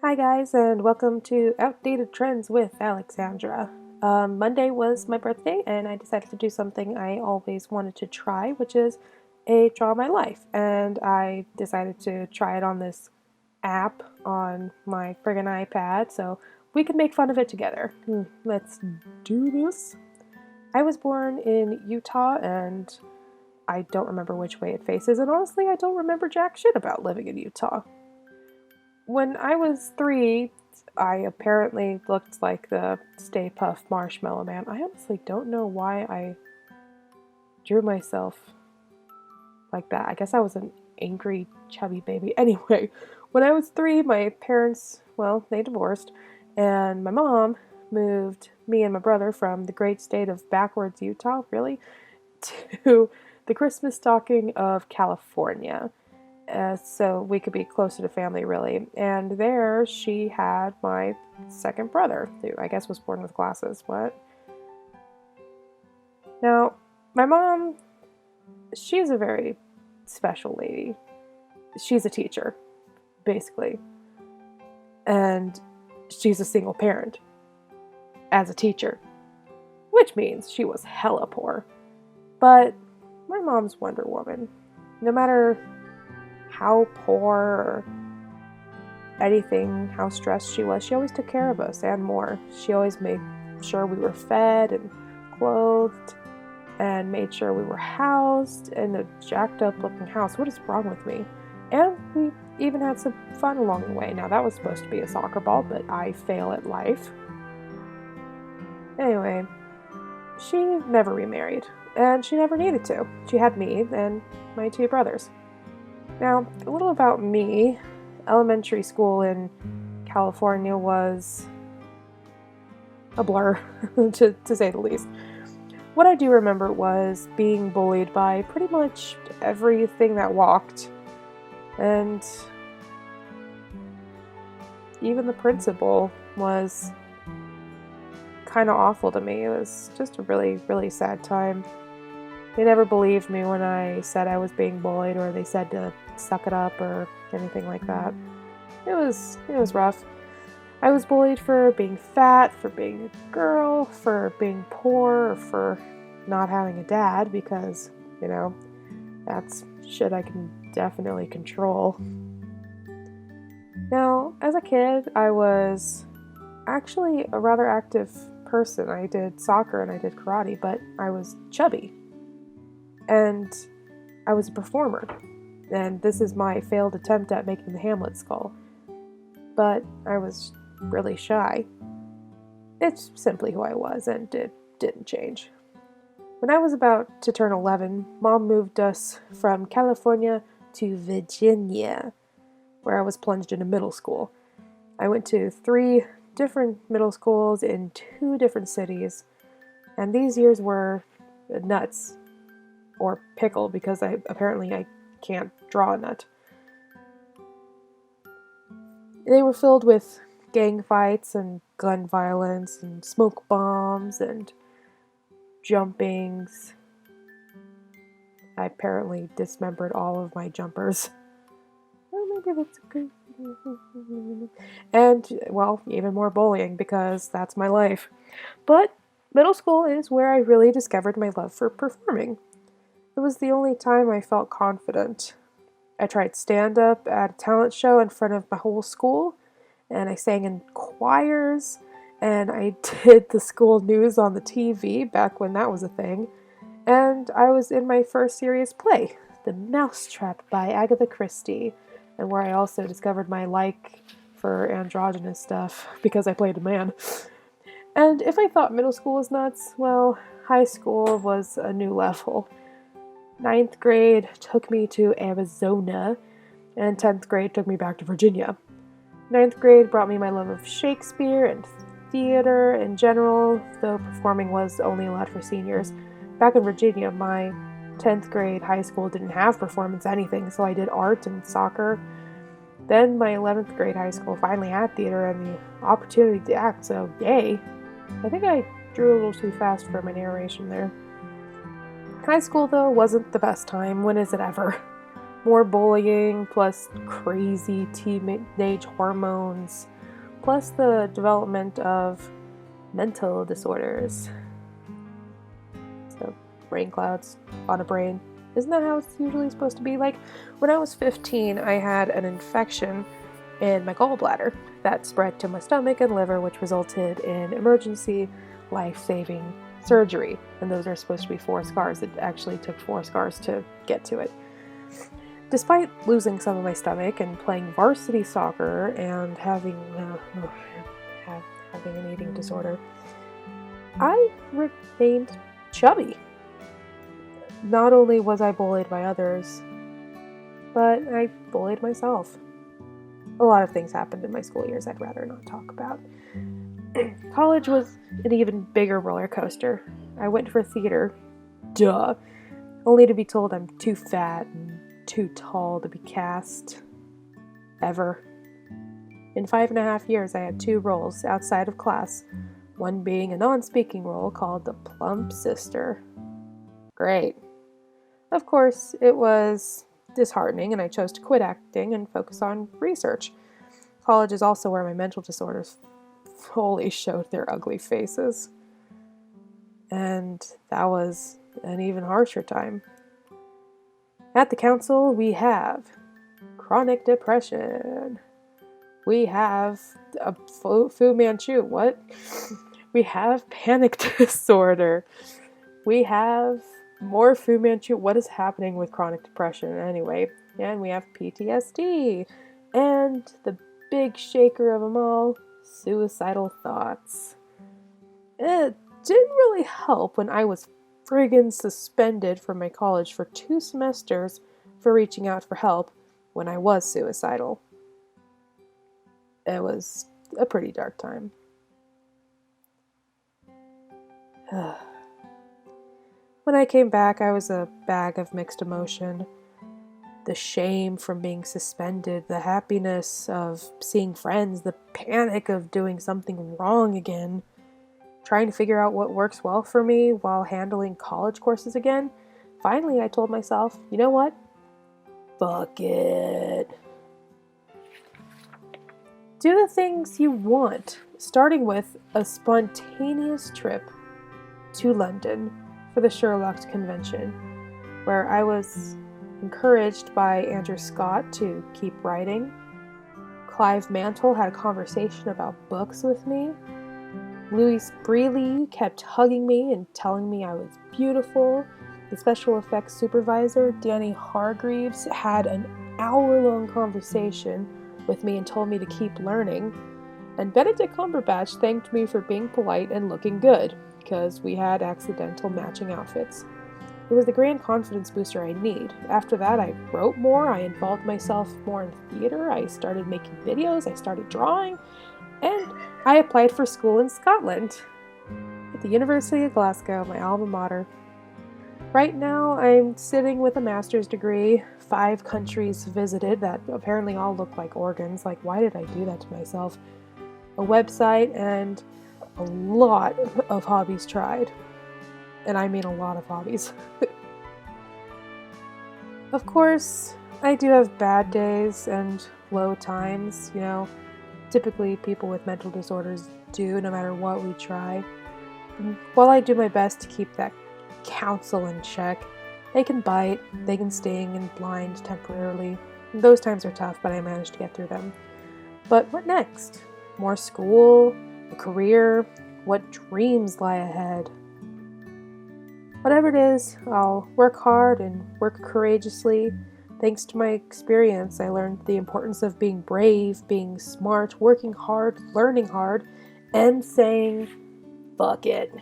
Hi guys, and welcome to Outdated Trends with Alexandra. Monday was my birthday, and I decided to do something I always wanted to try, which is a Draw My Life. And I decided to try it on this app on my friggin' iPad, so we could make fun of it together. Let's do this. I was born in Utah, and I don't remember which way it faces, and honestly, I don't remember jack shit about living in Utah. When I was 3, I apparently looked like the Stay Puft Marshmallow Man. I honestly don't know why I drew myself like that. I guess I was an angry, chubby baby. Anyway, when I was 3, my parents, well, they divorced, and my mom moved me and my brother from the great state of backwards Utah, really, to the Christmas stocking of California. So we could be closer to family, really. And there she had my second brother, who I guess was born with glasses. What? Now, my mom, she's a very special lady. She's a teacher, basically. And she's a single parent as a teacher, which means she was hella poor. But my mom's Wonder Woman. No matter how poor or anything, how stressed she was, she always took care of us and more. She always made sure we were fed and clothed and made sure we were housed in a jacked up looking house. What is wrong with me? And we even had some fun along the way. Now that was supposed to be a soccer ball, but I fail at life. Anyway, she never remarried, and she never needed to. She had me and my 2 brothers. Now, a little about me. Elementary school in California was a blur, to say the least. What I do remember was being bullied by pretty much everything that walked, and even the principal was kind of awful to me. It was just a really, really sad time. They never believed me when I said I was being bullied, or they said to suck it up or anything like that. It was rough. I was bullied for being fat, for being a girl, for being poor, or for not having a dad, because, that's shit I can definitely control. Now, as a kid, I was actually a rather active person. I did soccer and I did karate, but I was chubby. And I was a performer. And this is my failed attempt at making the Hamlet skull. But I was really shy. It's simply who I was, and it didn't change. When I was about to turn 11, Mom moved us from California to Virginia, where I was plunged into middle school. I went to 3 different middle schools in 2 different cities, and these years were nuts. Or pickle, because I can't draw a nut. They were filled with gang fights and gun violence and smoke bombs and jumpings. I apparently dismembered all of my jumpers. Oh, maybe that's a good... And, well, even more bullying, because that's my life. But middle school is where I really discovered my love for performing. It was the only time I felt confident. I tried stand-up at a talent show in front of my whole school, and I sang in choirs, and I did the school news on the TV back when that was a thing, and I was in my first serious play, The Mousetrap by Agatha Christie, and where I also discovered my like for androgynous stuff because I played a man. And if I thought middle school was nuts, well, high school was a new level. 9th grade took me to Arizona, and 10th grade took me back to Virginia. 9th grade brought me my love of Shakespeare and theater in general, though performing was only allowed for seniors. Back in Virginia, my 10th grade high school didn't have performance anything, so I did art and soccer. Then my 11th grade high school finally had theater and the opportunity to act, so yay. I think I drew a little too fast for my narration there. High school, though, wasn't the best time. When is it ever? More bullying, plus crazy teenage hormones, plus the development of mental disorders. So, brain clouds on a brain. Isn't that how it's usually supposed to be? Like, when I was 15, I had an infection in my gallbladder that spread to my stomach and liver, which resulted in emergency, life-saving surgery. And those are supposed to be 4 scars. It actually took 4 scars to get to it. Despite losing some of my stomach and playing varsity soccer and having an eating disorder, I remained chubby. Not only was I bullied by others, but I bullied myself. A lot of things happened in my school years I'd rather not talk about. College was an even bigger roller coaster. I went for theater, duh, only to be told I'm too fat and too tall to be cast. Ever. In 5.5 years, I had 2 roles outside of class, one being a non-speaking role called the plump sister. Great. Of course, it was disheartening, and I chose to quit acting and focus on research. College is also where my mental disorders fully showed their ugly faces. And that was an even harsher time. At the council, we have chronic depression. We have Fu Manchu. What? We have panic disorder. We have more Fu Manchu. What is happening with chronic depression anyway? And we have PTSD. And the big shaker of them all, suicidal thoughts. It didn't really help when I was friggin' suspended from my college for 2 semesters for reaching out for help when I was suicidal. It was a pretty dark time. When I came back, I was a bag of mixed emotion. The shame from being suspended, the happiness of seeing friends, the panic of doing something wrong again, trying to figure out what works well for me while handling college courses again. Finally, I told myself, you know what? Fuck it. Do the things you want, starting with a spontaneous trip to London for the Sherlock Convention, where I was encouraged by Andrew Scott to keep writing. Clive Mantle had a conversation about books with me. Louise Brealey kept hugging me and telling me I was beautiful. The special effects supervisor, Danny Hargreaves, had an hour-long conversation with me and told me to keep learning. And Benedict Cumberbatch thanked me for being polite and looking good, because we had accidental matching outfits. It was the grand confidence booster I need. After that, I wrote more, I involved myself more in theater, I started making videos, I started drawing, and I applied for school in Scotland at the University of Glasgow, my alma mater. Right now, I'm sitting with a master's degree, 5 countries visited that apparently all look like organs. Like, why did I do that to myself? A website and a lot of hobbies tried. And I mean a lot of hobbies. Of course, I do have bad days and low times, you know. Typically, people with mental disorders do, no matter what we try. And while I do my best to keep that counsel in check, they can bite, they can sting and blind temporarily. And those times are tough, but I managed to get through them. But what next? More school? A career? What dreams lie ahead? Whatever it is, I'll work hard and work courageously. Thanks to my experience, I learned the importance of being brave, being smart, working hard, learning hard, and saying, fuck it.